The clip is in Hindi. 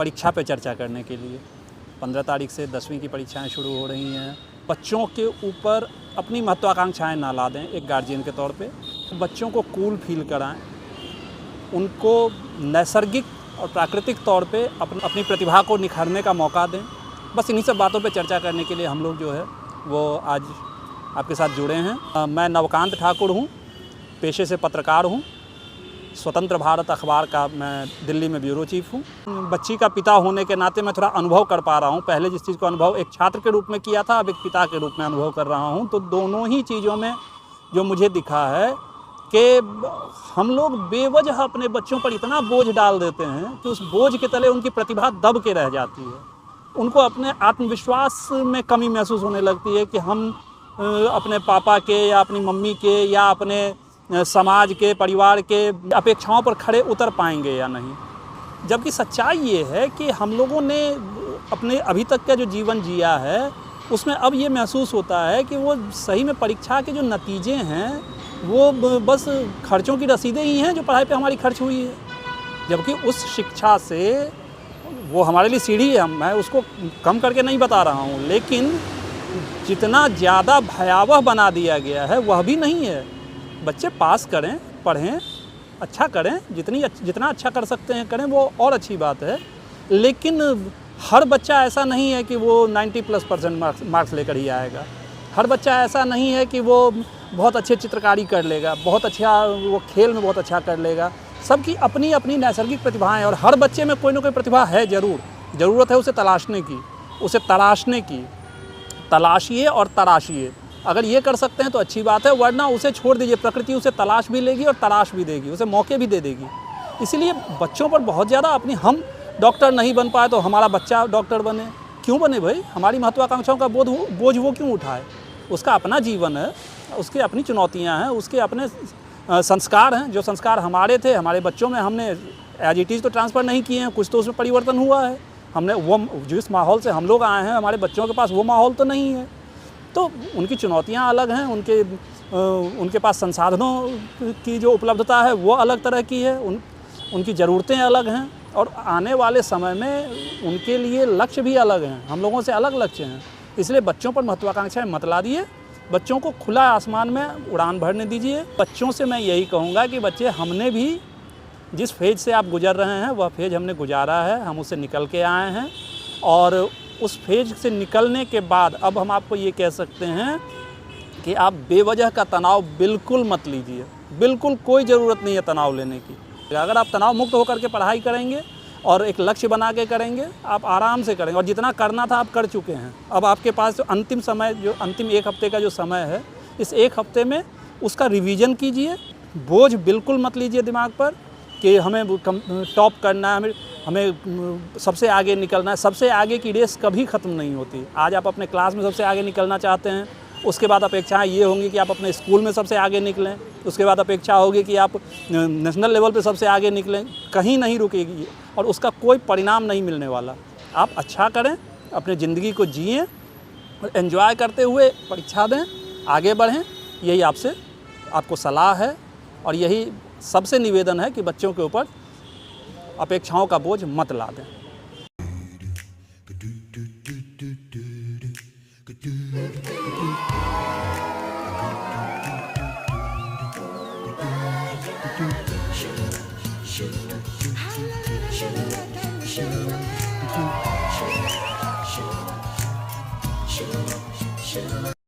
परीक्षा पे चर्चा करने के लिए 15 तारीख से 10वीं की परीक्षाएं शुरू हो रही हैं। बच्चों के ऊपर अपनी महत्वाकांक्षाएं ना ला दें एक गार्जियन के तौर पे। बच्चों को कूल फील कराएं, उनको नैसर्गिक और प्राकृतिक तौर पे अपनी प्रतिभा को निखारने का मौका दें। बस इन्हीं सब बातों पे चर्चा करने के लिए हम लोग जो है वो आज आपके साथ जुड़े हैं। मैं नवकांत ठाकुर हूँ, पेशे से पत्रकार हूँ। स्वतंत्र भारत अखबार का मैं दिल्ली में ब्यूरो चीफ हूँ। बच्ची का पिता होने के नाते मैं थोड़ा अनुभव कर पा रहा हूँ। पहले जिस चीज़ को अनुभव एक छात्र के रूप में किया था, अब एक पिता के रूप में अनुभव कर रहा हूँ। तो दोनों ही चीज़ों में जो मुझे दिखा है कि हम लोग बेवजह अपने बच्चों पर इतना बोझ डाल देते हैं कि उस बोझ के तले उनकी प्रतिभा दब के रह जाती है। उनको अपने आत्मविश्वास में कमी महसूस होने लगती है कि हम अपने पापा के या अपनी मम्मी के या अपने समाज के, परिवार के अपेक्षाओं पर खड़े उतर पाएंगे या नहीं। जबकि सच्चाई ये है कि हम लोगों ने अपने अभी तक का जो जीवन जिया है उसमें अब ये महसूस होता है कि वो सही में परीक्षा के जो नतीजे हैं वो बस खर्चों की रसीदें ही हैं जो पढ़ाई पे हमारी खर्च हुई है। जबकि उस शिक्षा से वो हमारे लिए सीढ़ी है, मैं उसको कम करके नहीं बता रहा हूँ, लेकिन जितना ज़्यादा भयावह बना दिया गया है वह भी नहीं है। बच्चे पास करें, पढ़ें, अच्छा करें, जितना अच्छा कर सकते हैं करें, वो और अच्छी बात है। लेकिन हर बच्चा ऐसा नहीं है कि वो 90+% मार्क्स लेकर ही आएगा। हर बच्चा ऐसा नहीं है कि वो बहुत अच्छे चित्रकारी कर लेगा, बहुत अच्छा वो खेल में बहुत अच्छा कर लेगा। सबकी अपनी अपनी नैसर्गिक प्रतिभाएं और हर बच्चे में कोई ना कोई प्रतिभा है ज़रूर। ज़रूरत है उसे तलाशने की, उसे तराशने की। तलाशिए और तराशिए। अगर ये कर सकते हैं तो अच्छी बात है, वरना उसे छोड़ दीजिए। प्रकृति उसे तलाश भी लेगी और तराश भी देगी, उसे मौके भी दे देगी। इसीलिए बच्चों पर बहुत ज़्यादा हम डॉक्टर नहीं बन पाए तो हमारा बच्चा डॉक्टर बने। क्यों बने भाई? हमारी महत्वाकांक्षाओं का बोझ वो क्यों उठाए? उसका अपना जीवन है, उसकी अपनी चुनौतियाँ हैं, उसके अपने संस्कार हैं। जो संस्कार हमारे थे, हमारे बच्चों में हमने एज इट इज़ तो ट्रांसफ़र नहीं किए हैं, कुछ तो उसमें परिवर्तन हुआ है। हमने वो जिस माहौल से हम लोग आए हैं, हमारे बच्चों के पास वो माहौल तो नहीं है। तो उनकी चुनौतियां अलग हैं, उनके पास संसाधनों की जो उपलब्धता है वो अलग तरह की है, उनकी ज़रूरतें अलग हैं और आने वाले समय में उनके लिए लक्ष्य भी अलग हैं, हम लोगों से अलग लक्ष्य हैं। इसलिए बच्चों पर महत्वाकांक्षाएं मत ला दिए, बच्चों को खुला आसमान में उड़ान भरने दीजिए। बच्चों से मैं यही कहूँगा कि बच्चे, हमने भी जिस फेज से आप गुजर रहे हैं वह फेज हमने गुजारा है, हम उससे निकल के आए हैं। और उस फेज से निकलने के बाद अब हम आपको ये कह सकते हैं कि आप बेवजह का तनाव बिल्कुल मत लीजिए। बिल्कुल कोई ज़रूरत नहीं है तनाव लेने की। अगर आप तनाव मुक्त होकर के पढ़ाई करेंगे और एक लक्ष्य बना के करेंगे, आप आराम से करेंगे। और जितना करना था आप कर चुके हैं। अब आपके पास जो अंतिम समय, जो अंतिम 1 हफ्ते का जो समय है, इस 1 हफ्ते में उसका रिवीजन कीजिए। बोझ बिल्कुल मत लीजिए दिमाग पर कि हमें टॉप करना है, हमें सबसे आगे निकलना है। सबसे आगे की रेस कभी ख़त्म नहीं होती। आज आप अपने क्लास में सबसे आगे निकलना चाहते हैं, उसके बाद अपेक्षाएं ये होंगी कि आप अपने स्कूल में सबसे आगे निकलें, उसके बाद अपेक्षा होगी कि आप नेशनल लेवल पे सबसे आगे निकलें। कहीं नहीं रुकेगी और उसका कोई परिणाम नहीं मिलने वाला। आप अच्छा करें, अपनी ज़िंदगी को जिएं और एंजॉय करते हुए परीक्षा दें, आगे बढ़ें। यही आपको सलाह है और यही सबसे निवेदन है कि बच्चों के ऊपर अपेक्षाओं का बोझ मत ला दें।